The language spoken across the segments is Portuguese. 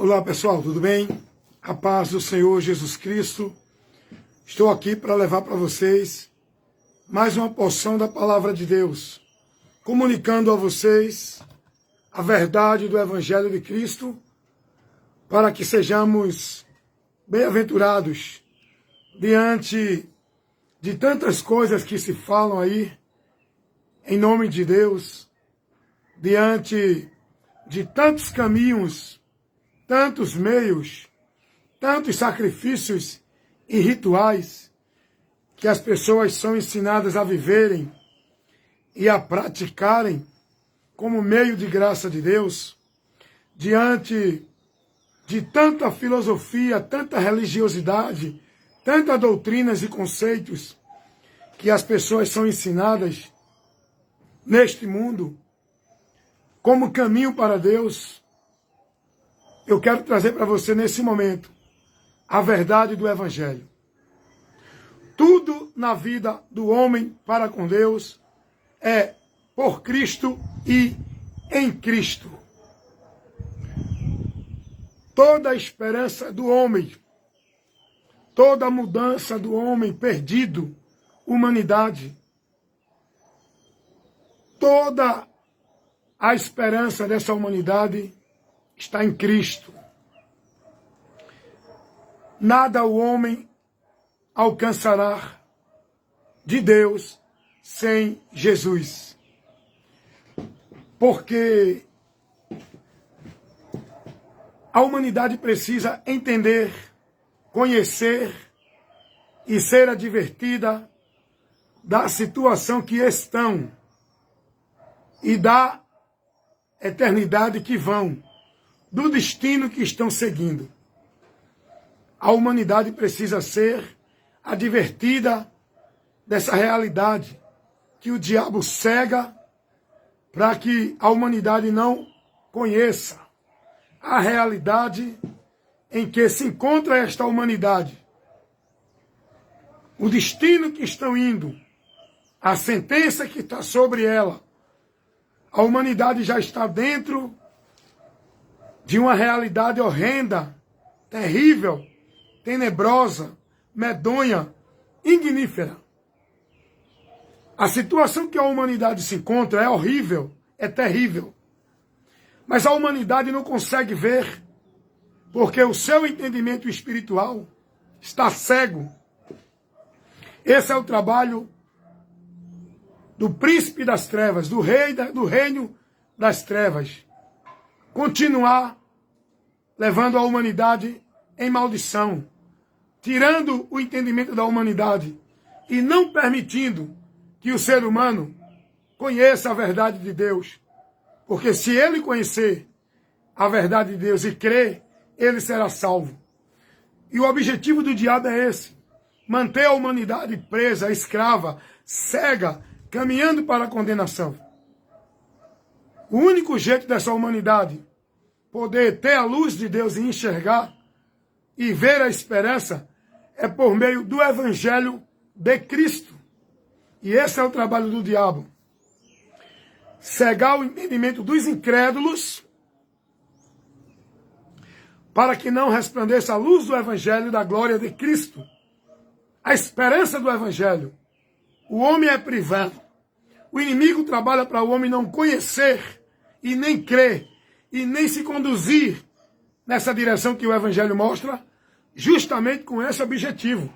Olá pessoal, tudo bem? A paz do Senhor Jesus Cristo. Estou aqui para levar para vocês mais uma porção da Palavra de Deus, comunicando a vocês a verdade do Evangelho de Cristo, para que sejamos bem-aventurados diante de tantas coisas que se falam aí, em nome de Deus, diante de tantos caminhos, tantos meios, tantos sacrifícios e rituais que as pessoas são ensinadas a viverem e a praticarem como meio de graça de Deus, diante de tanta filosofia, tanta religiosidade, tantas doutrinas e conceitos que as pessoas são ensinadas neste mundo como caminho para Deus. Eu quero trazer para você nesse momento a verdade do Evangelho. Tudo na vida do homem para com Deus é por Cristo e em Cristo. Toda a esperança do homem, toda a mudança do homem perdido, humanidade, toda a esperança dessa humanidade está em Cristo. Nada o homem alcançará de Deus sem Jesus. Porque a humanidade precisa entender, conhecer e ser advertida da situação que estão e da eternidade que vão, do destino que estão seguindo. A humanidade precisa ser advertida dessa realidade que o diabo cega para que a humanidade não conheça a realidade em que se encontra esta humanidade. O destino que estão indo, a sentença que está sobre ela. A humanidade já está dentro de uma realidade horrenda, terrível, tenebrosa, medonha, ignífera. A situação que a humanidade se encontra é horrível, é terrível. Mas a humanidade não consegue ver, porque o seu entendimento espiritual está cego. Esse é o trabalho do príncipe das trevas, do reino das trevas. Continuar levando a humanidade em maldição, tirando o entendimento da humanidade e não permitindo que o ser humano conheça a verdade de Deus. Porque se ele conhecer a verdade de Deus e crer, ele será salvo. E o objetivo do diabo é esse: manter a humanidade presa, escrava, cega, caminhando para a condenação. O único jeito dessa humanidade poder ter a luz de Deus e enxergar e ver a esperança é por meio do Evangelho de Cristo. E esse é o trabalho do diabo. Cegar o entendimento dos incrédulos para que não resplandeça a luz do Evangelho da glória de Cristo. A esperança do Evangelho. O homem é privado. O inimigo trabalha para o homem não conhecer e nem crer e nem se conduzir nessa direção que o Evangelho mostra, justamente com esse objetivo.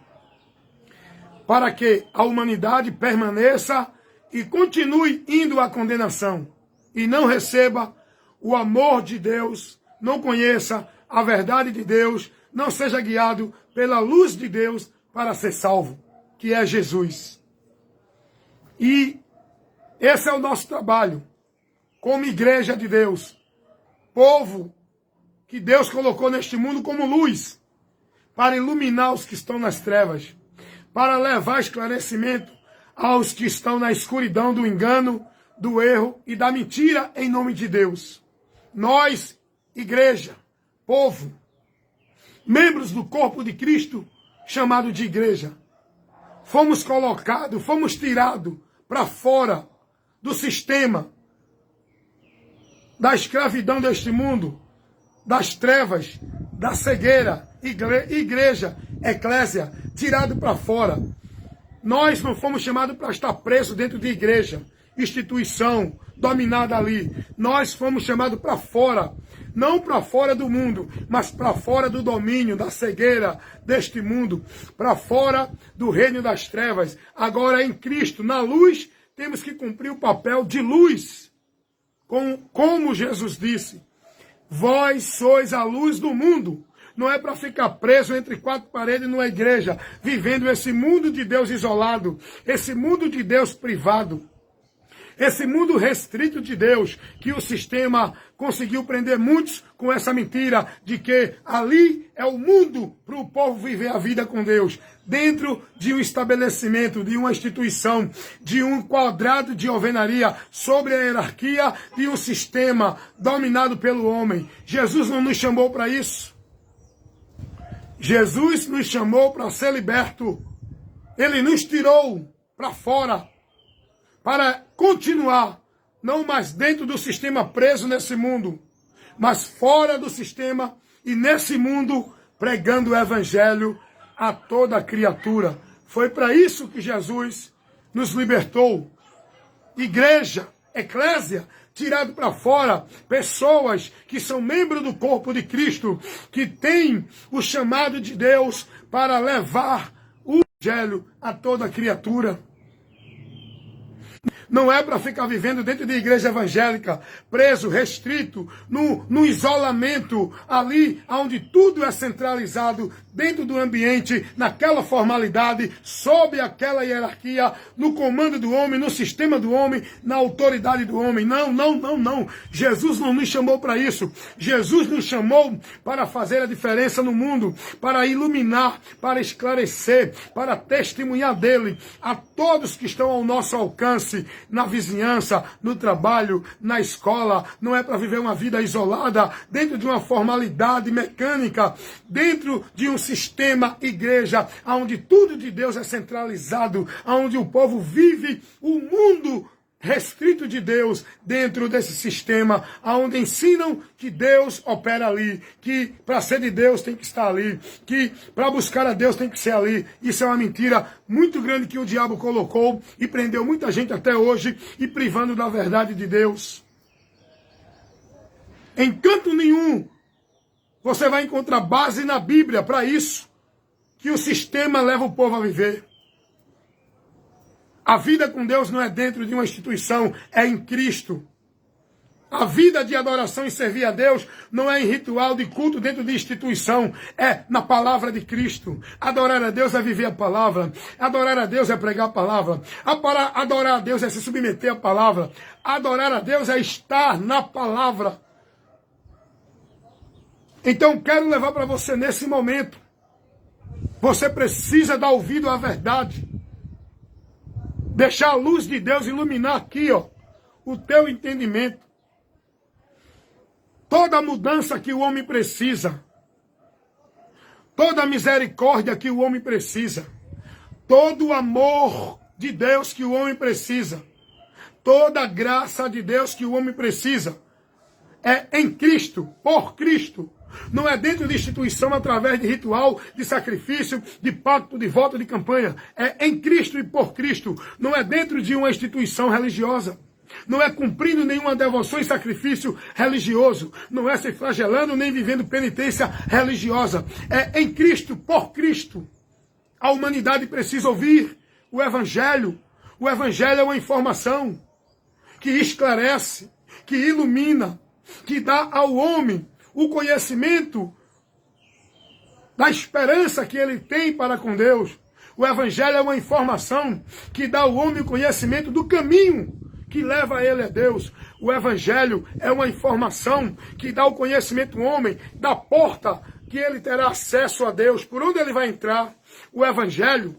Para que a humanidade permaneça e continue indo à condenação e não receba o amor de Deus, não conheça a verdade de Deus, não seja guiado pela luz de Deus para ser salvo, que é Jesus. E esse é o nosso trabalho, como igreja de Deus, povo que Deus colocou neste mundo como luz, para iluminar os que estão nas trevas, para levar esclarecimento aos que estão na escuridão do engano, do erro e da mentira em nome de Deus. Nós, igreja, povo, membros do corpo de Cristo, chamado de igreja, fomos colocados, fomos tirados para fora do sistema, da escravidão deste mundo, das trevas, da cegueira, igreja, eclésia, tirado para fora. Nós não fomos chamados para estar presos dentro de igreja, instituição, dominada ali. Nós fomos chamados para fora. Não para fora do mundo, mas para fora do domínio, da cegueira deste mundo. Para fora do reino das trevas. Agora em Cristo, na luz, temos que cumprir o papel de luz. Como Jesus disse, vós sois a luz do mundo. Não é para ficar preso entre quatro paredes numa igreja, vivendo esse mundo de Deus isolado, esse mundo de Deus privado, esse mundo restrito de Deus, que o sistema conseguiu prender muitos com essa mentira de que ali é o mundo para o povo viver a vida com Deus, dentro de um estabelecimento, de uma instituição, de um quadrado de alvenaria, sobre a hierarquia de um sistema dominado pelo homem. Jesus não nos chamou para isso. Jesus nos chamou para ser liberto. Ele nos tirou para fora, para continuar, não mais dentro do sistema preso nesse mundo, mas fora do sistema e nesse mundo pregando o evangelho a toda criatura. Foi para isso que Jesus nos libertou. Igreja, eclésia, tirado para fora, pessoas que são membros do corpo de Cristo, que têm o chamado de Deus para levar o evangelho a toda criatura. Não é para ficar vivendo dentro de igreja evangélica, preso, restrito, no isolamento, ali onde tudo é centralizado, dentro do ambiente, naquela formalidade, sob aquela hierarquia, no comando do homem, no sistema do homem, na autoridade do homem. Não, não, não, não. Jesus não nos chamou para isso. Jesus nos chamou para fazer a diferença no mundo, para iluminar, para esclarecer, para testemunhar dele a todos que estão ao nosso alcance, na vizinhança, no trabalho, na escola. Não é para viver uma vida isolada, dentro de uma formalidade mecânica, dentro de um sistema igreja, onde tudo de Deus é centralizado, onde o povo vive o mundo restrito de Deus dentro desse sistema, onde ensinam que Deus opera ali, que para ser de Deus tem que estar ali, que para buscar a Deus tem que ser ali. Isso é uma mentira muito grande que o diabo colocou e prendeu muita gente até hoje e privando da verdade de Deus. Em canto nenhum você vai encontrar base na Bíblia para isso, que o sistema leva o povo a viver. A vida com Deus não é dentro de uma instituição, é em Cristo. A vida de adoração e servir a Deus não é em ritual de culto dentro de instituição, é na palavra de Cristo. Adorar a Deus é viver a palavra. Adorar a Deus é pregar a palavra. Adorar a Deus é se submeter à palavra. Adorar a Deus é estar na palavra. Então quero levar para você nesse momento. Você precisa dar ouvido à verdade. Deixar a luz de Deus iluminar aqui, ó, o teu entendimento. Toda mudança que o homem precisa. Toda misericórdia que o homem precisa. Todo o amor de Deus que o homem precisa. Toda a graça de Deus que o homem precisa. É em Cristo, por Cristo. Não é dentro de instituição, através de ritual, de sacrifício, de pacto, de voto, de campanha. É em Cristo e por Cristo. Não é dentro de uma instituição religiosa. Não é cumprindo nenhuma devoção e sacrifício religioso. Não é se flagelando nem vivendo penitência religiosa. É em Cristo, por Cristo. A humanidade precisa ouvir o Evangelho. O Evangelho é uma informação que esclarece, que ilumina, que dá ao homem o conhecimento da esperança que ele tem para com Deus. O Evangelho é uma informação que dá ao homem o conhecimento do caminho que leva ele a Deus. O Evangelho é uma informação que dá o conhecimento ao homem da porta que ele terá acesso a Deus, por onde ele vai entrar. O Evangelho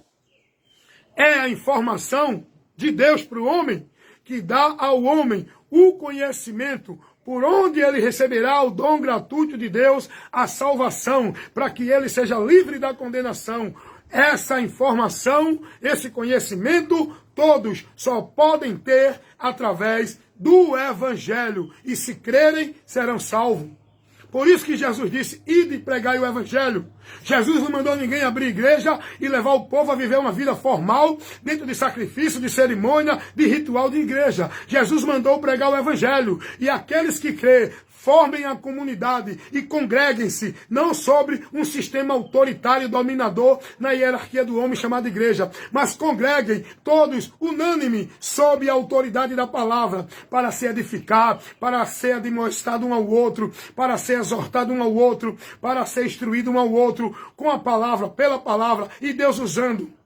é a informação de Deus para o homem, que dá ao homem o conhecimento por onde ele receberá o dom gratuito de Deus, a salvação, para que ele seja livre da condenação. Essa informação, esse conhecimento, todos só podem ter através do Evangelho. E se crerem, serão salvos. Por isso que Jesus disse, ide e pregai o evangelho. Jesus não mandou ninguém abrir igreja e levar o povo a viver uma vida formal, dentro de sacrifício, de cerimônia, de ritual de igreja. Jesus mandou pregar o evangelho. E aqueles que crê, formem a comunidade e congreguem-se, não sobre um sistema autoritário dominador na hierarquia do homem chamado igreja, mas congreguem todos, unânime, sob a autoridade da palavra, para se edificar, para ser admoestado um ao outro, para ser exortado um ao outro, para ser instruído um ao outro, com a palavra, pela palavra, e Deus usando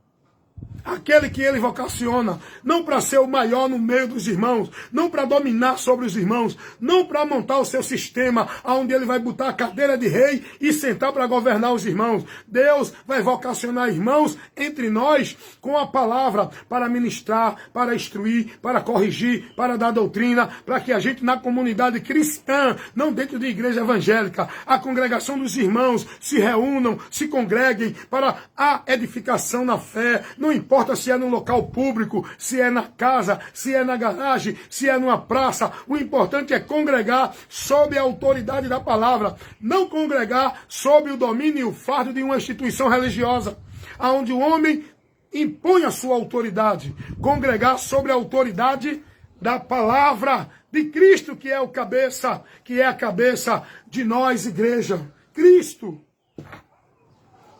aquele que ele vocaciona, não para ser o maior no meio dos irmãos, não para dominar sobre os irmãos, não para montar o seu sistema, onde ele vai botar a cadeira de rei e sentar para governar os irmãos. Deus vai vocacionar irmãos entre nós com a palavra para ministrar, para instruir, para corrigir, para dar doutrina, para que a gente na comunidade cristã, não dentro de igreja evangélica, a congregação dos irmãos se reúnam, se congreguem para a edificação na fé, não importa se é num local público, se é na casa, se é na garagem, se é numa praça. O importante é congregar sob a autoridade da palavra. Não congregar sob o domínio e o fardo de uma instituição religiosa, onde o homem impõe a sua autoridade. Congregar sobre a autoridade da palavra de Cristo, que é o cabeça, que é a cabeça de nós, igreja. Cristo.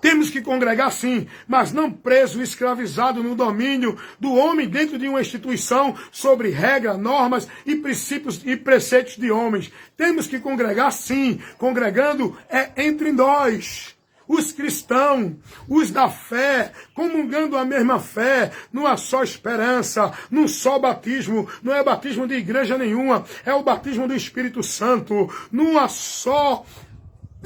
Temos que congregar sim, mas não preso, escravizado no domínio do homem dentro de uma instituição sobre regras, normas e princípios e preceitos de homens. Temos que congregar sim, congregando é entre nós, os cristãos, os da fé, comungando a mesma fé, numa só esperança, num só batismo. Não é batismo de igreja nenhuma, é o batismo do Espírito Santo, numa só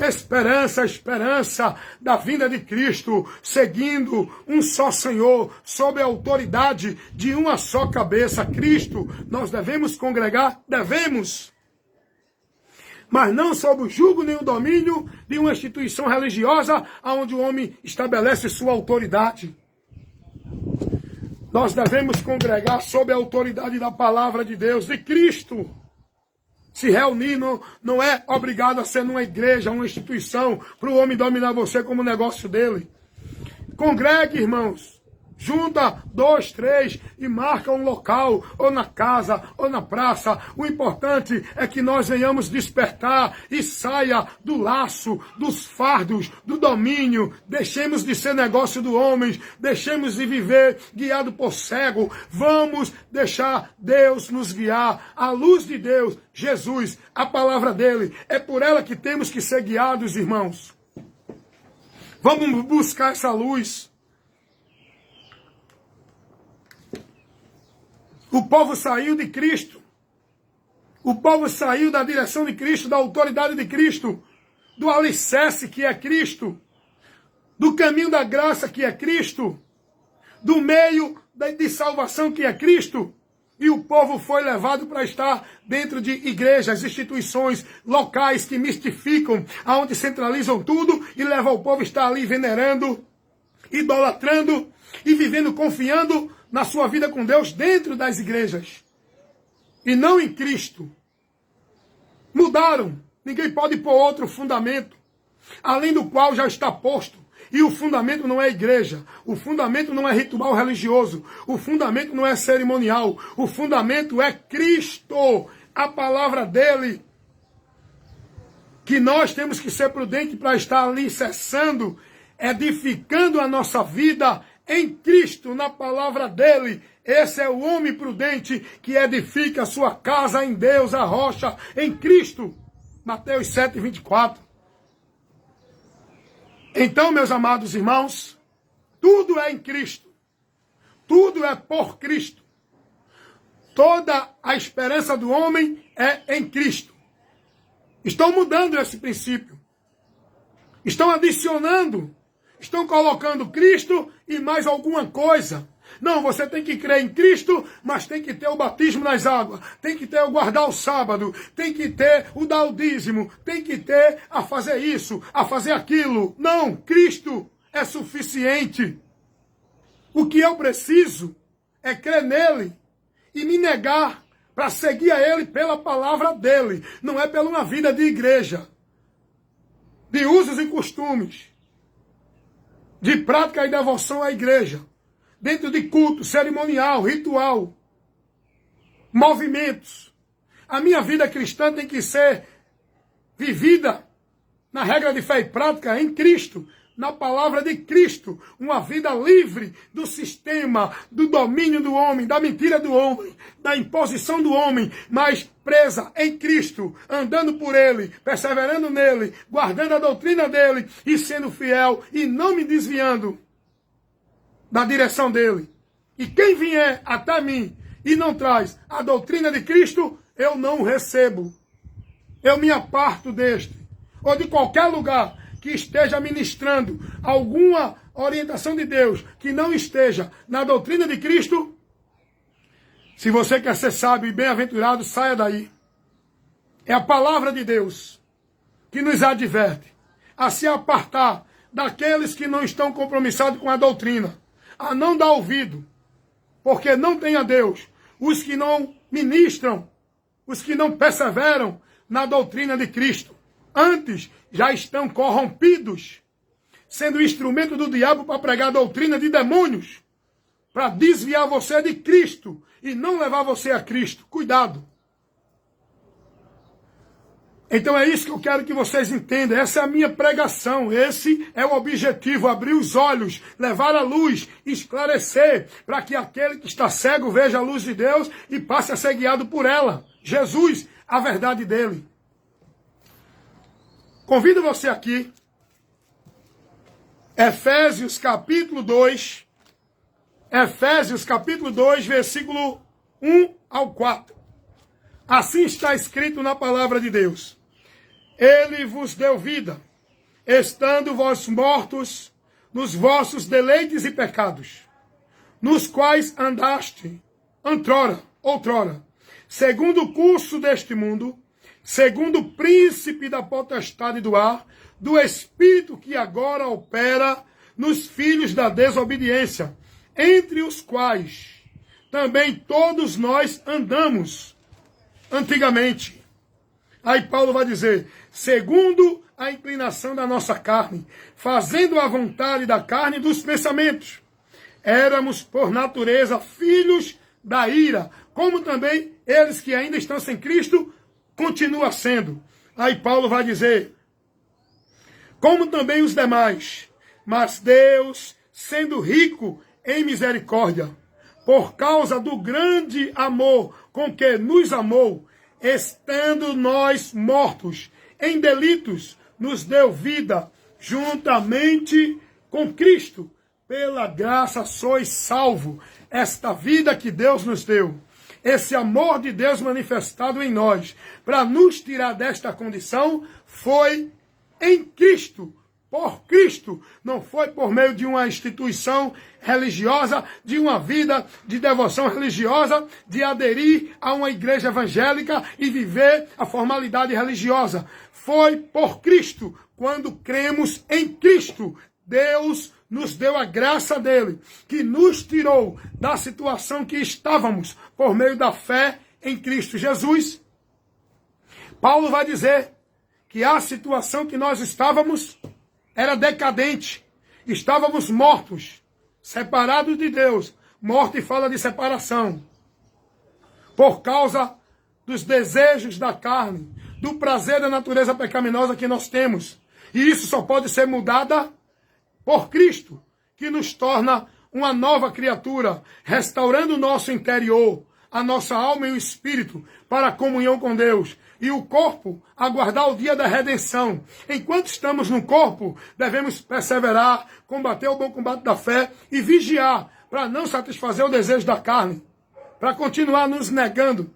esperança, a esperança da vinda de Cristo, seguindo um só Senhor, sob a autoridade de uma só cabeça, Cristo. Nós devemos congregar? Devemos. Mas não sob o jugo nem o domínio de uma instituição religiosa, onde o homem estabelece sua autoridade. Nós devemos congregar sob a autoridade da palavra de Deus, de Cristo. Se reunir não é obrigado a ser numa igreja, uma instituição, para o homem dominar você como negócio dele. Congregue, irmãos. Junta 2, 3 e marca um local, ou na casa, ou na praça. O importante é que nós venhamos despertar e saia do laço, dos fardos, do domínio. Deixemos de ser negócio do homem, deixemos de viver guiado por cego. Vamos deixar Deus nos guiar. A luz de Deus, Jesus, a palavra dele, é por ela que temos que ser guiados, irmãos. Vamos buscar essa luz. O povo saiu de Cristo. O povo saiu da direção de Cristo, da autoridade de Cristo, do alicerce que é Cristo, do caminho da graça que é Cristo, do meio de salvação que é Cristo. E o povo foi levado para estar dentro de igrejas, instituições, locais que mistificam, aonde centralizam tudo e levam o povo a estar ali venerando, idolatrando e vivendo confiando na sua vida com Deus dentro das igrejas. E não em Cristo. Mudaram. Ninguém pode pôr outro fundamento, além do qual já está posto. E o fundamento não é igreja. O fundamento não é ritual religioso. O fundamento não é cerimonial. O fundamento é Cristo. A palavra dele. Que nós temos que ser prudentes para estar alicerçando, edificando a nossa vida em Cristo, na palavra dele. Esse é o homem prudente que edifica a sua casa em Deus, a rocha, em Cristo. Mateus 7, 24. Então, meus amados irmãos, tudo é em Cristo. Tudo é por Cristo. Toda a esperança do homem é em Cristo. Estão mudando esse princípio. Estão adicionando. Estão colocando Cristo e mais alguma coisa. Não, você tem que crer em Cristo, mas tem que ter o batismo nas águas, tem que ter o guardar o sábado, tem que ter o dar o dízimo, tem que ter a fazer isso, a fazer aquilo. Não, Cristo é suficiente. O que eu preciso é crer nele e me negar para seguir a ele pela palavra dele. Não é pela uma vida de igreja. de usos e costumes, de prática e devoção à igreja, dentro de culto, cerimonial, ritual, movimentos. A minha vida cristã tem que ser vivida na regra de fé e prática em Cristo, na palavra de Cristo, uma vida livre do sistema, do domínio do homem, da mentira do homem, da imposição do homem, mas presa em Cristo, andando por Ele, perseverando nele, guardando a doutrina dele e sendo fiel e não me desviando da direção dele. E quem vier até mim e não traz a doutrina de Cristo, eu não recebo. Eu me aparto deste, ou de qualquer lugar que esteja ministrando alguma orientação de Deus que não esteja na doutrina de Cristo. Se você quer ser sábio e bem-aventurado, saia daí. É a palavra de Deus que nos adverte a se apartar daqueles que não estão compromissados com a doutrina, a não dar ouvido, porque não tem a Deus. Os que não ministram, os que não perseveram na doutrina de Cristo, antes já estão corrompidos, sendo instrumento do diabo para pregar a doutrina de demônios, para desviar você de Cristo e não levar você a Cristo. Cuidado. Então é isso que eu quero que vocês entendam. Essa é a minha pregação. Esse é o objetivo. Abrir os olhos, levar a luz, esclarecer, para que aquele que está cego veja a luz de Deus e passe a ser guiado por ela. Jesus, a verdade dele. Convido você aqui, Efésios capítulo 2, versículo 1 ao 4. Assim está escrito na palavra de Deus. Ele vos deu vida, estando vós mortos nos vossos deleites e pecados, nos quais andaste outrora, segundo o curso deste mundo, segundo o príncipe da potestade do ar, do espírito que agora opera nos filhos da desobediência, entre os quais também todos nós andamos antigamente. Aí Paulo vai dizer, segundo a inclinação da nossa carne, fazendo a vontade da carne e dos pensamentos. Éramos, por natureza, filhos da ira, como também eles que ainda estão sem Cristo, continua sendo. Aí Paulo vai dizer, como também os demais, mas Deus, sendo rico em misericórdia, por causa do grande amor com que nos amou, estando nós mortos em delitos, nos deu vida juntamente com Cristo. Pela graça sois salvo. Esta vida que Deus nos deu, esse amor de Deus manifestado em nós, para nos tirar desta condição, foi em Cristo, por Cristo. Não foi por meio de uma instituição religiosa, de uma vida de devoção religiosa, de aderir a uma igreja evangélica e viver a formalidade religiosa. Foi por Cristo. Quando cremos em Cristo, Deus nos deu a graça dele, que nos tirou da situação que estávamos por meio da fé em Cristo Jesus. Paulo vai dizer que a situação que nós estávamos era decadente. Estávamos mortos, separados de Deus. Morte fala de separação. Por causa dos desejos da carne, do prazer da natureza pecaminosa que nós temos. E isso só pode ser mudada por Cristo, que nos torna uma nova criatura, restaurando o nosso interior, a nossa alma e o espírito, para a comunhão com Deus. E o corpo, aguardar o dia da redenção. Enquanto estamos no corpo, devemos perseverar, combater o bom combate da fé e vigiar, para não satisfazer o desejo da carne, para continuar nos negando.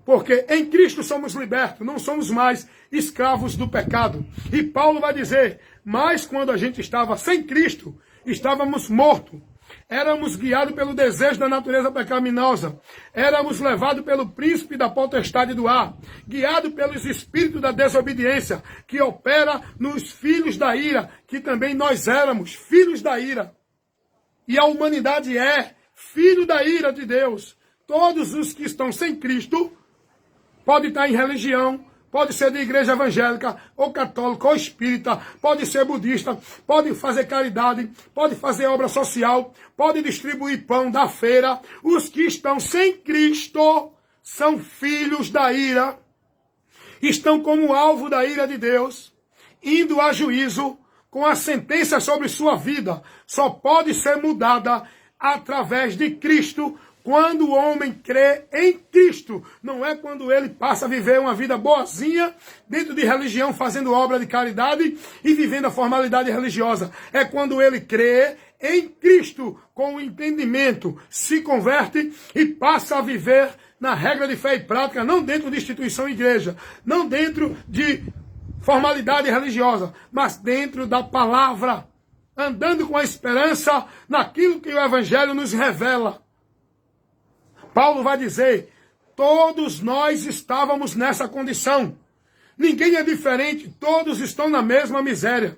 Porque em Cristo somos libertos, não somos mais escravos do pecado. E Paulo vai dizer, mas quando a gente estava sem Cristo, estávamos mortos. Éramos guiados pelo desejo da natureza pecaminosa. Éramos levados pelo príncipe da potestade do ar. Guiados pelos espíritos da desobediência, que opera nos filhos da ira, que também nós éramos filhos da ira. E a humanidade é filho da ira de Deus. Todos os que estão sem Cristo podem estar em religião, pode ser de igreja evangélica, ou católica, ou espírita, pode ser budista, pode fazer caridade, pode fazer obra social, pode distribuir pão da feira. Os que estão sem Cristo são filhos da ira, estão como alvo da ira de Deus, indo a juízo com a sentença sobre sua vida. Só pode ser mudada através de Cristo, quando o homem crê em Cristo. Não é quando ele passa a viver uma vida boazinha, dentro de religião, fazendo obra de caridade e vivendo a formalidade religiosa. É quando ele crê em Cristo, com o entendimento, se converte e passa a viver na regra de fé e prática, não dentro de instituição igreja, não dentro de formalidade religiosa, mas dentro da palavra, andando com a esperança naquilo que o Evangelho nos revela. Paulo vai dizer, todos nós estávamos nessa condição. Ninguém é diferente, todos estão na mesma miséria.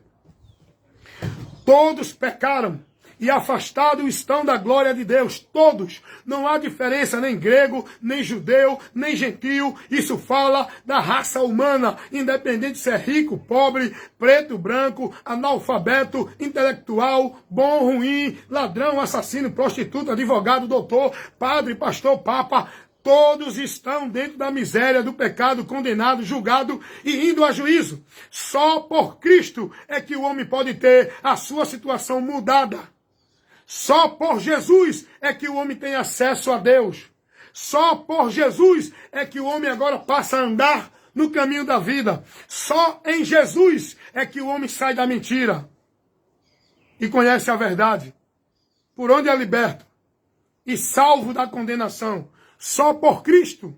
Todos pecaram e afastados estão da glória de Deus. Todos. Não há diferença, nem grego, nem judeu, nem gentio. Isso fala da raça humana, independente de ser rico, pobre, preto, branco, analfabeto, intelectual, bom, ruim, ladrão, assassino, prostituta, advogado, doutor, padre, pastor, papa. Todos estão dentro da miséria, do pecado, condenado, julgado e indo a juízo. Só por Cristo é que o homem pode ter a sua situação mudada. Só por Jesus é que o homem tem acesso a Deus. Só por Jesus é que o homem agora passa a andar no caminho da vida. Só em Jesus é que o homem sai da mentira e conhece a verdade. Por onde é liberto e salvo da condenação. Só por Cristo.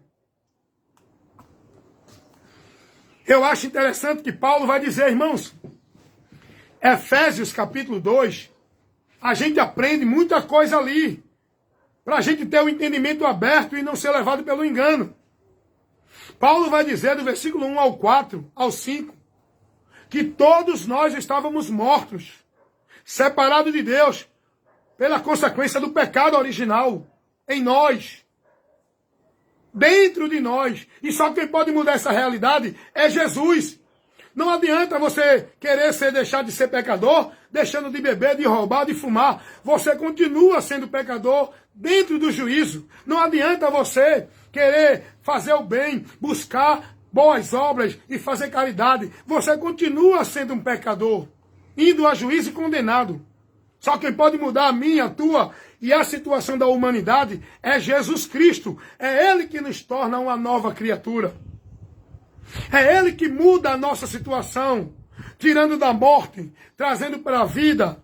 Eu acho interessante que Paulo vai dizer, irmãos, Efésios capítulo 2, a gente aprende muita coisa ali, para a gente ter o entendimento aberto e não ser levado pelo engano. Paulo vai dizer do versículo 1 ao 4, ao 5, que todos nós estávamos mortos, separados de Deus, pela consequência do pecado original, em nós, dentro de nós. E só quem pode mudar essa realidade é Jesus. Não adianta você querer deixar de ser pecador, deixando de beber, de roubar, de fumar. Você continua sendo pecador dentro do juízo. Não adianta você querer fazer o bem, buscar boas obras e fazer caridade. Você continua sendo um pecador, indo a juízo e condenado. Só quem pode mudar a minha, a tua e a situação da humanidade é Jesus Cristo. É Ele que nos torna uma nova criatura. É Ele que muda a nossa situação, tirando da morte, trazendo para a vida,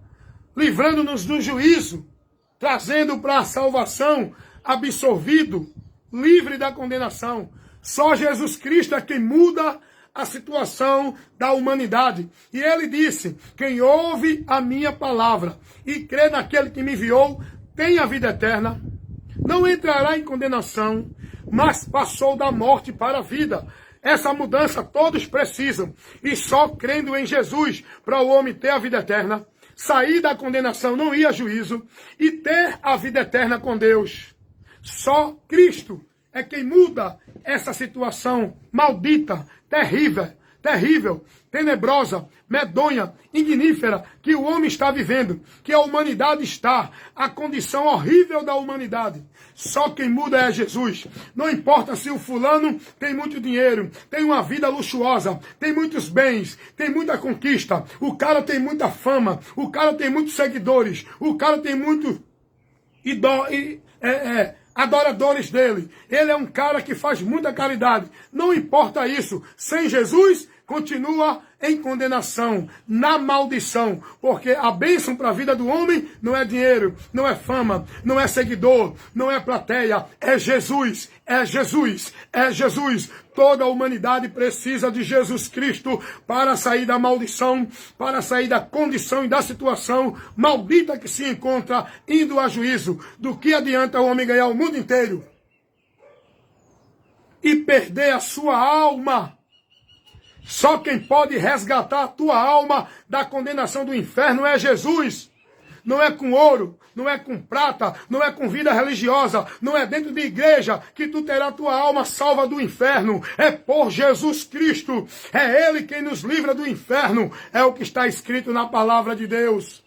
livrando-nos do juízo, trazendo para a salvação, absolvido, livre da condenação. Só Jesus Cristo é quem muda a situação da humanidade. E Ele disse, quem ouve a minha palavra e crê naquele que me enviou, tem a vida eterna, não entrará em condenação, mas passou da morte para a vida. Essa mudança todos precisam. E só crendo em Jesus para o homem ter a vida eterna, sair da condenação, não ir a juízo, e ter a vida eterna com Deus. Só Cristo é quem muda essa situação maldita, terrível, tenebrosa, medonha, ignífera, que o homem está vivendo, que a humanidade está, a condição horrível da humanidade. Só quem muda é Jesus. Não importa se o fulano tem muito dinheiro, tem uma vida luxuosa, tem muitos bens, tem muita conquista, o cara tem muita fama, o cara tem muitos seguidores, o cara tem muito adoradores dele. Ele é um cara que faz muita caridade. Não importa isso. Sem Jesus, continua em condenação, na maldição. Porque a bênção para a vida do homem não é dinheiro, não é fama, não é seguidor, não é plateia. É Jesus, é Jesus, é Jesus. Toda a humanidade precisa de Jesus Cristo para sair da maldição, para sair da condição e da situação maldita que se encontra indo a juízo. Do que adianta o homem ganhar o mundo inteiro e perder a sua alma? Só quem pode resgatar a tua alma da condenação do inferno é Jesus. não é com ouro, não é com prata, não é com vida religiosa, não é dentro de igreja que tu terá tua alma salva do inferno. É por Jesus Cristo. É Ele quem nos livra do inferno. É o que está escrito na palavra de Deus.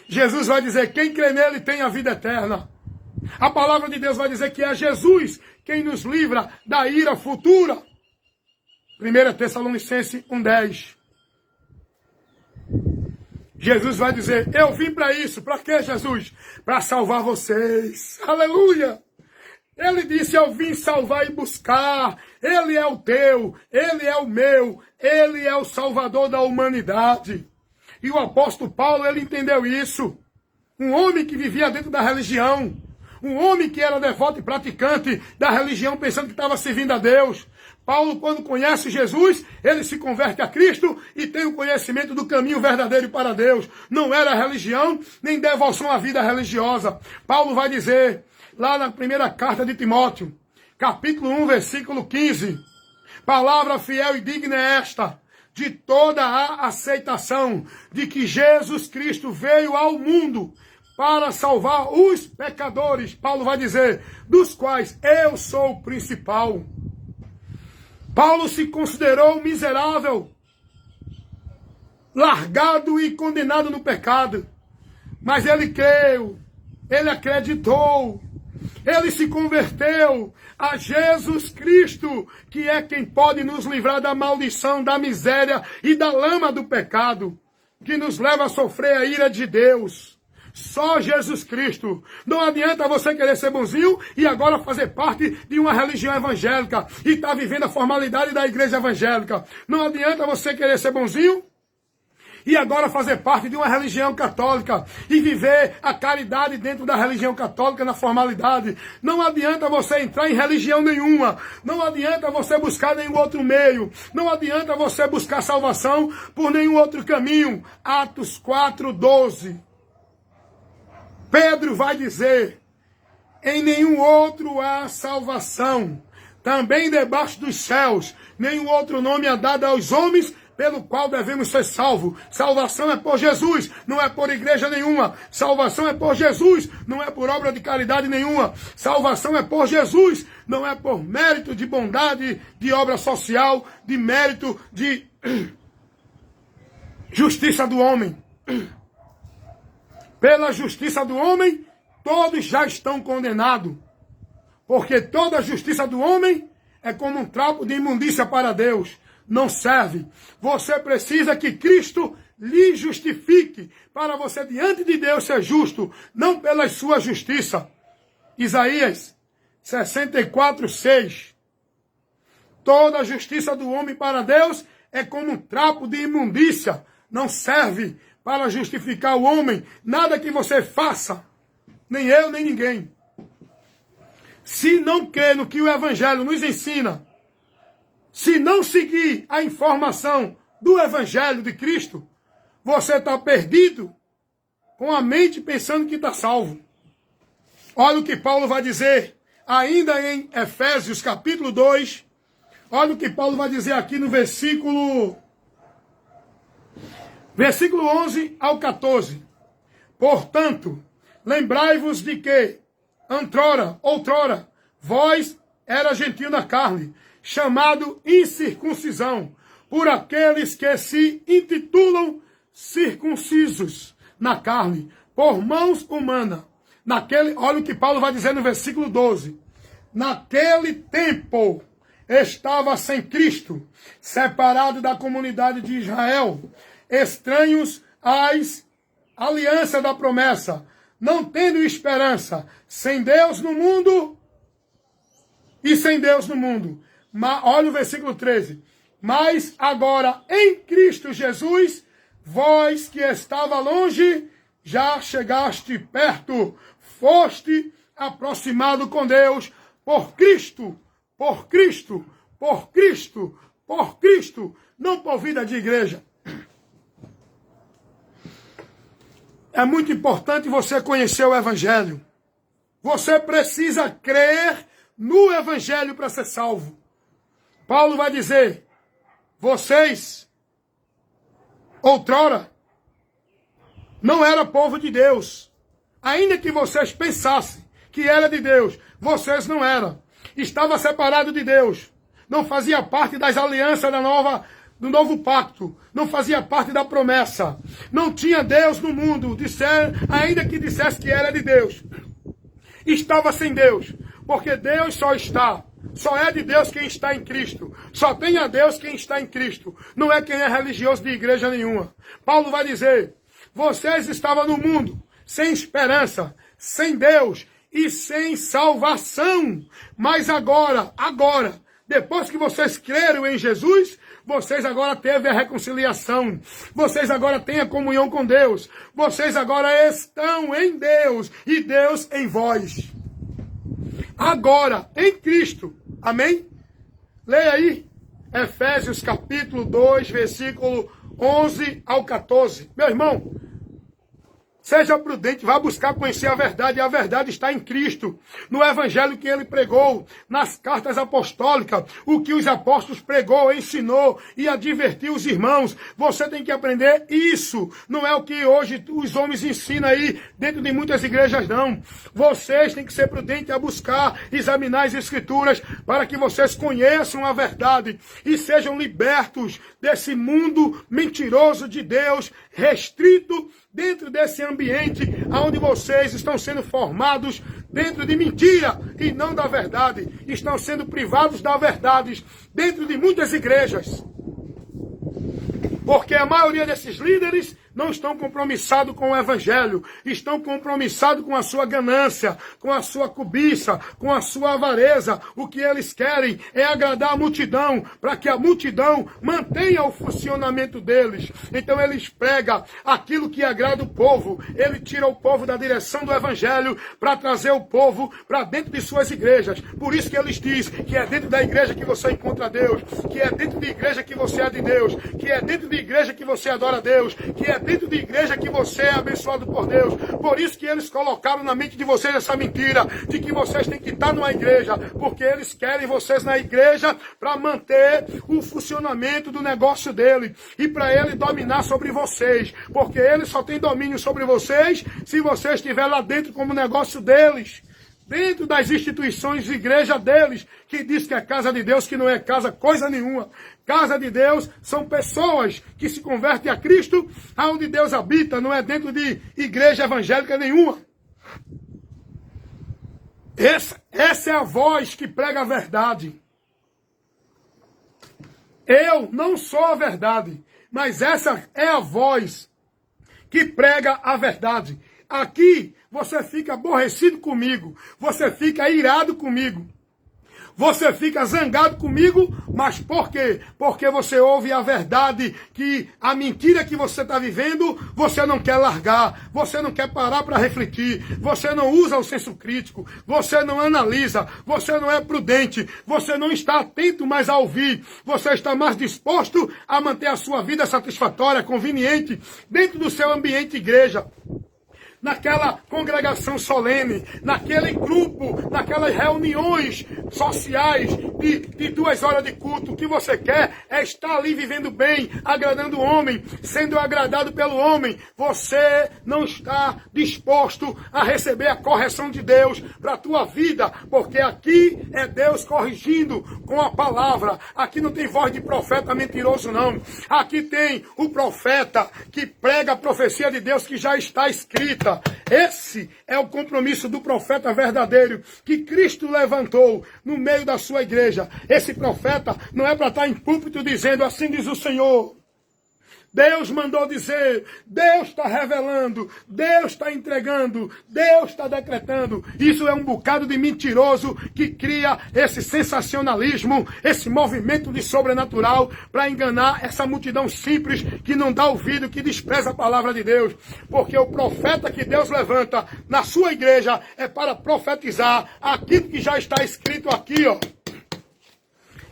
Jesus vai dizer, quem crê nele tem a vida eterna. A palavra de Deus vai dizer que é Jesus quem nos livra da ira futura. 1 Tessalonicenses 1:10. Jesus vai dizer, eu vim para isso. Para quê, Jesus? Para salvar vocês. Aleluia! Ele disse, eu vim salvar e buscar. Ele é o teu, ele é o meu, ele é o salvador da humanidade. E o apóstolo Paulo, ele entendeu isso. Um homem que vivia dentro da religião. Um homem que era devoto e praticante da religião, pensando que estava servindo a Deus. Paulo, quando conhece Jesus, ele se converte a Cristo e tem o conhecimento do caminho verdadeiro para Deus. Não era religião, nem devoção à vida religiosa. Paulo vai dizer, lá na primeira carta de Timóteo, capítulo 1, versículo 15, palavra fiel e digna é esta, de toda a aceitação de que Jesus Cristo veio ao mundo para salvar os pecadores. Paulo vai dizer, dos quais eu sou o principal. Paulo se considerou miserável, largado e condenado no pecado. Mas ele creu, ele acreditou, ele se converteu a Jesus Cristo, que é quem pode nos livrar da maldição, da miséria e da lama do pecado, que nos leva a sofrer a ira de Deus. Só Jesus Cristo. Não adianta você querer ser bonzinho e agora fazer parte de uma religião evangélica e estar vivendo a formalidade da igreja evangélica. Não adianta você querer ser bonzinho e agora fazer parte de uma religião católica e viver a caridade dentro da religião católica na formalidade. Não adianta você entrar em religião nenhuma. Não adianta você buscar nenhum outro meio. Não adianta você buscar salvação por nenhum outro caminho. Atos 4:12. Pedro vai dizer, em nenhum outro há salvação, também debaixo dos céus, nenhum outro nome é dado aos homens, pelo qual devemos ser salvos. Salvação é por Jesus, não é por igreja nenhuma. Salvação é por Jesus, não é por obra de caridade nenhuma. Salvação é por Jesus, não é por mérito de bondade, de obra social, de mérito de justiça do homem. Pela justiça do homem, todos já estão condenados. Porque toda a justiça do homem é como um trapo de imundícia para Deus. Não serve. Você precisa que Cristo lhe justifique para você diante de Deus ser justo, não pela sua justiça. Isaías 64:6. Toda a justiça do homem para Deus é como um trapo de imundícia. Não serve para justificar o homem, nada que você faça, nem eu, nem ninguém. Se não crer no que o Evangelho nos ensina, se não seguir a informação do Evangelho de Cristo, você está perdido, com a mente pensando que está salvo. Olha o que Paulo vai dizer, ainda em Efésios capítulo 2, olha o que Paulo vai dizer aqui no versículo 11 ao 14. Portanto, lembrai-vos de que, outrora, vós era gentil na carne, chamado incircuncisão, por aqueles que se intitulam circuncisos na carne, por mãos humanas. Olha o que Paulo vai dizer no versículo 12. Naquele tempo estava sem Cristo, separado da comunidade de Israel, estranhos às alianças da promessa, não tendo esperança, sem Deus no mundo e sem Deus no mundo. Olha o versículo 13. Mas agora em Cristo Jesus, vós que estava longe, já chegaste perto, foste aproximado com Deus por Cristo, por Cristo, por Cristo, por Cristo, não por vida de igreja. É muito importante você conhecer o Evangelho. Você precisa crer no Evangelho para ser salvo. Paulo vai dizer, vocês, outrora, não era povo de Deus. Ainda que vocês pensassem que era de Deus, vocês não eram. Estava separado de Deus. Não fazia parte das alianças do novo pacto. Não fazia parte da promessa. Não tinha Deus no mundo. Ainda que dissesse que era de Deus. Estava sem Deus. Porque Deus só é de Deus quem está em Cristo. Só tem a Deus quem está em Cristo. Não é quem é religioso de igreja nenhuma. Paulo vai dizer, vocês estavam no mundo, sem esperança, sem Deus e sem salvação. Mas agora, depois que vocês creram em Jesus, vocês agora teve a reconciliação. Vocês agora têm a comunhão com Deus. Vocês agora estão em Deus e Deus em vós. Agora, em Cristo. Amém? Leia aí. Efésios capítulo 2, versículo 11 ao 14. Meu irmão, seja prudente, vá buscar conhecer a verdade, e a verdade está em Cristo, no evangelho que ele pregou, nas cartas apostólicas, o que os apóstolos pregou, ensinou e advertiu os irmãos. Você tem que aprender isso, não é o que hoje os homens ensinam aí dentro de muitas igrejas, não. Vocês têm que ser prudentes a buscar, examinar as escrituras, para que vocês conheçam a verdade e sejam libertos desse mundo mentiroso de Deus, restrito dentro desse ambiente onde vocês estão sendo formados dentro de mentira e não da verdade. Estão sendo privados da verdade dentro de muitas igrejas. Porque a maioria desses líderes não estão compromissados com o evangelho, estão compromissados com a sua ganância, com a sua cobiça, com a sua avareza. O que eles querem é agradar a multidão, para que a multidão mantenha o funcionamento deles. Então eles pregam aquilo que agrada o povo, ele tira o povo da direção do evangelho para trazer o povo para dentro de suas igrejas. Por isso que eles dizem que é dentro da igreja que você encontra Deus, que é dentro da igreja que você é de Deus, que é dentro da igreja que você adora Deus, que é dentro de igreja que você é abençoado por Deus. Por isso que eles colocaram na mente de vocês essa mentira, de que vocês têm que estar numa igreja, porque eles querem vocês na igreja para manter o funcionamento do negócio dele, e para ele dominar sobre vocês, porque ele só tem domínio sobre vocês se você estiver lá dentro como negócio deles, dentro das instituições de igreja deles, que diz que é casa de Deus, que não é casa coisa nenhuma. Casa de Deus são pessoas que se convertem a Cristo, aonde Deus habita, não é dentro de igreja evangélica nenhuma. Essa é a voz que prega a verdade. Eu não sou a verdade, mas essa é a voz que prega a verdade. Aqui você fica aborrecido comigo, você fica irado comigo, você fica zangado comigo, mas por quê? Porque você ouve a verdade, que a mentira que você está vivendo, você não quer largar, você não quer parar para refletir, você não usa o senso crítico, você não analisa, você não é prudente, você não está atento mais a ouvir, você está mais disposto a manter a sua vida satisfatória, conveniente, dentro do seu ambiente igreja, naquela congregação solene, naquele grupo, naquelas reuniões sociais de 2 horas de culto. O que você quer é estar ali vivendo bem, agradando o homem, sendo agradado pelo homem. Você não está disposto a receber a correção de Deus para a tua vida, porque aqui é Deus corrigindo com a palavra. Aqui não tem voz de profeta mentiroso, não. Aqui tem o profeta que prega a profecia de Deus que já está escrita. Esse é o compromisso do profeta verdadeiro que Cristo levantou no meio da sua igreja. Esse profeta não é para estar em púlpito dizendo assim diz o Senhor. Deus mandou dizer, Deus está revelando, Deus está entregando, Deus está decretando. Isso é um bocado de mentiroso que cria esse sensacionalismo, esse movimento de sobrenatural para enganar essa multidão simples que não dá ouvido, que despreza a palavra de Deus. Porque o profeta que Deus levanta na sua igreja é para profetizar aquilo que já está escrito aqui, ó.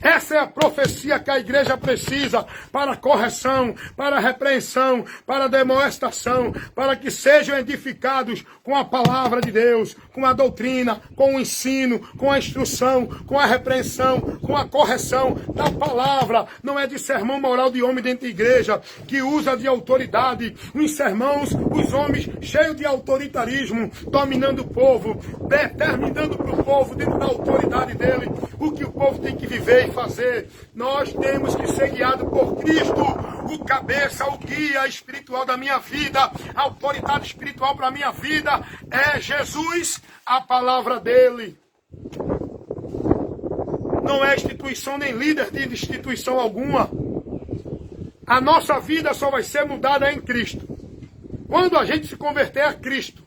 Essa é a profecia que a igreja precisa para correção, para repreensão, para demonstração, para que sejam edificados com a palavra de Deus, com a doutrina, com o ensino, com a instrução, com a repreensão, com a correção da palavra. Não é de sermão moral de homem dentro da igreja, que usa de autoridade. Os sermãos, os homens cheios de autoritarismo, dominando o povo, determinando para o povo, dentro da autoridade dele, o que o povo tem que viver e fazer. Nós temos que ser guiados por Cristo, o cabeça, o guia espiritual da minha vida, a autoridade espiritual para a minha vida é Jesus, a palavra dele. Não é instituição nem líder de instituição alguma. A nossa vida só vai ser mudada em Cristo quando a gente se converter a Cristo.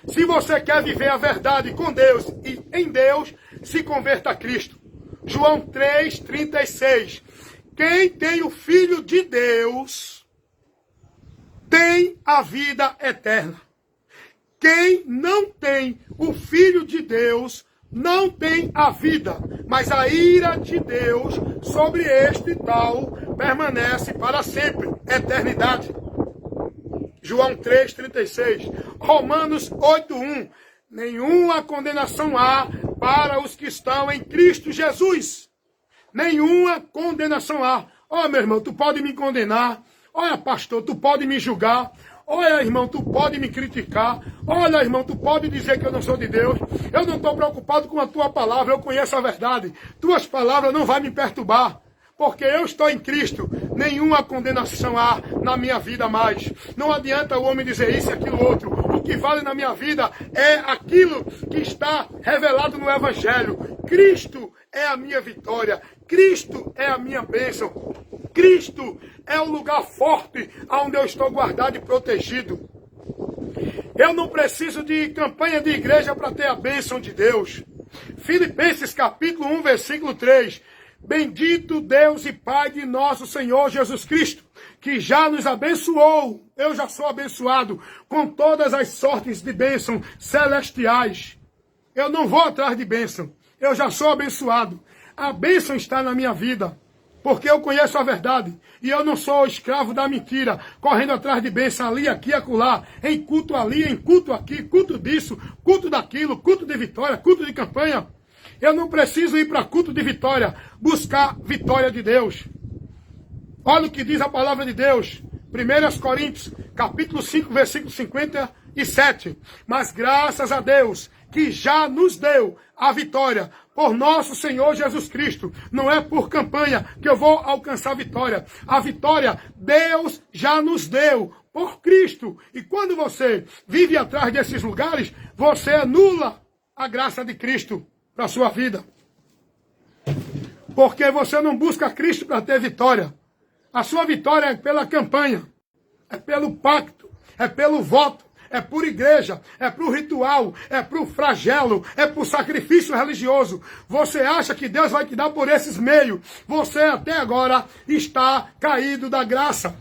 Se você quer viver a verdade com Deus e em Deus, se converta a Cristo. João 3,36. Quem tem o Filho de Deus tem a vida eterna. Quem não tem o Filho de Deus não tem a vida, mas a ira de Deus sobre este tal permanece para sempre, eternidade. João 3,36. Romanos 8,1. Nenhuma condenação há para os que estão em Cristo Jesus. Nenhuma condenação há. Olha, meu irmão, tu pode me condenar. Olha, pastor, tu pode me julgar. Olha, irmão, tu pode me criticar. Olha, irmão, tu pode dizer que eu não sou de Deus. Eu não estou preocupado com a tua palavra, eu conheço a verdade. Tuas palavras não vão me perturbar. Porque eu estou em Cristo, nenhuma condenação há na minha vida mais. Não adianta o homem dizer isso e aquilo outro. O que vale na minha vida é aquilo que está revelado no Evangelho. Cristo é a minha vitória. Cristo é a minha bênção. Cristo é o lugar forte onde eu estou guardado e protegido. Eu não preciso de campanha de igreja para ter a bênção de Deus. Filipenses capítulo 1, versículo 3. Bendito Deus e Pai de nosso Senhor Jesus Cristo, que já nos abençoou, eu já sou abençoado, com todas as sortes de bênção celestiais. Eu não vou atrás de bênção, eu já sou abençoado. A bênção está na minha vida, porque eu conheço a verdade, e eu não sou escravo da mentira, correndo atrás de bênção ali, aqui, acolá, em culto ali, em culto aqui, culto disso, culto daquilo, culto de vitória, culto de campanha. Eu não preciso ir para culto de vitória, buscar vitória de Deus. Olha o que diz a palavra de Deus. 1 Coríntios, capítulo 5, versículo 57. Mas graças a Deus, que já nos deu a vitória por nosso Senhor Jesus Cristo. Não é por campanha que eu vou alcançar a vitória. A vitória Deus já nos deu por Cristo. E quando você vive atrás desses lugares, você anula a graça de Cristo para a sua vida. Porque você não busca Cristo para ter vitória. A sua vitória é pela campanha, é pelo pacto, é pelo voto, é por igreja, é por ritual, é por flagelo, é por sacrifício religioso. Você acha que Deus vai te dar por esses meios? Você até agora está caído da graça.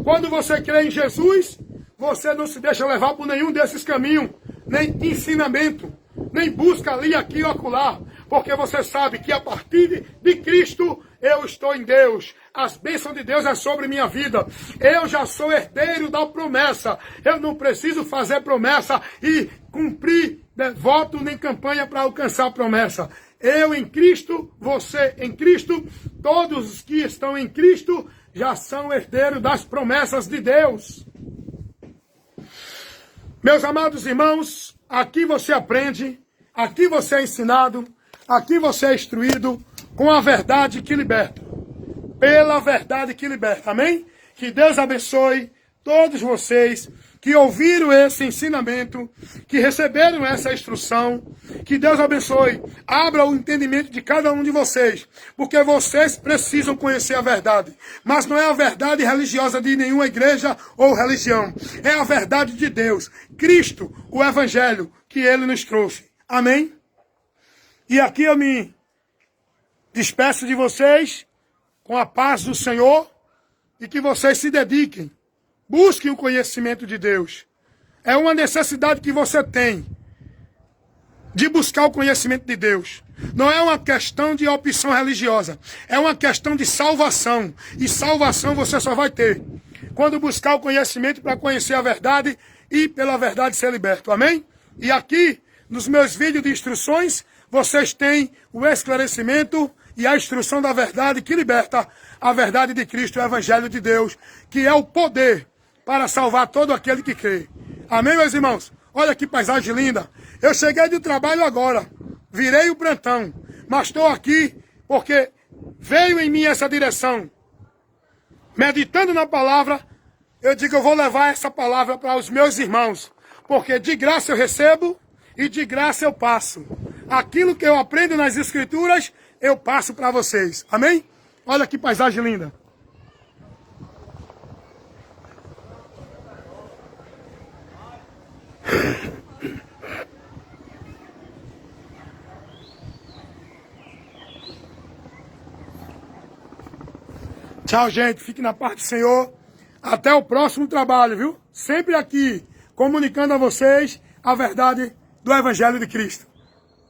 Quando você crê em Jesus, você não se deixa levar por nenhum desses caminhos, nem ensinamento, nem busca ali, aqui ou acolá, porque você sabe que a partir de Cristo eu estou em Deus. As bênçãos de Deus é sobre minha vida. Eu já sou herdeiro da promessa. Eu não preciso fazer promessa e cumprir voto nem campanha para alcançar a promessa. Eu em Cristo, você em Cristo, todos os que estão em Cristo já são herdeiros das promessas de Deus. Meus amados irmãos, aqui você aprende, aqui você é ensinado, aqui você é instruído com a verdade que liberta. Pela verdade que liberta. Amém? Que Deus abençoe todos vocês que ouviram esse ensinamento, que receberam essa instrução. Que Deus abençoe. Abra o entendimento de cada um de vocês. Porque vocês precisam conhecer a verdade. Mas não é a verdade religiosa de nenhuma igreja ou religião. É a verdade de Deus. Cristo, o Evangelho que Ele nos trouxe. Amém? E aqui eu me despeço de vocês com a paz do Senhor e que vocês se dediquem. Busquem o conhecimento de Deus. É uma necessidade que você tem de buscar o conhecimento de Deus. Não é uma questão de opção religiosa. É uma questão de salvação. E salvação você só vai ter quando buscar o conhecimento para conhecer a verdade e pela verdade ser liberto. Amém? E aqui, nos meus vídeos de instruções, vocês têm o esclarecimento e a instrução da verdade que liberta a verdade de Cristo, o Evangelho de Deus, que é o poder para salvar todo aquele que crê. Amém, meus irmãos? Olha que paisagem linda. Eu cheguei do trabalho agora, virei o plantão, mas estou aqui porque veio em mim essa direção. Meditando na palavra, eu digo, eu vou levar essa palavra para os meus irmãos, porque de graça eu recebo e de graça eu passo. Aquilo que eu aprendo nas Escrituras, eu passo para vocês. Amém? Olha que paisagem linda. Tchau, gente. Fique na paz do Senhor. Até o próximo trabalho, viu? Sempre aqui, comunicando a vocês a verdade do Evangelho de Cristo.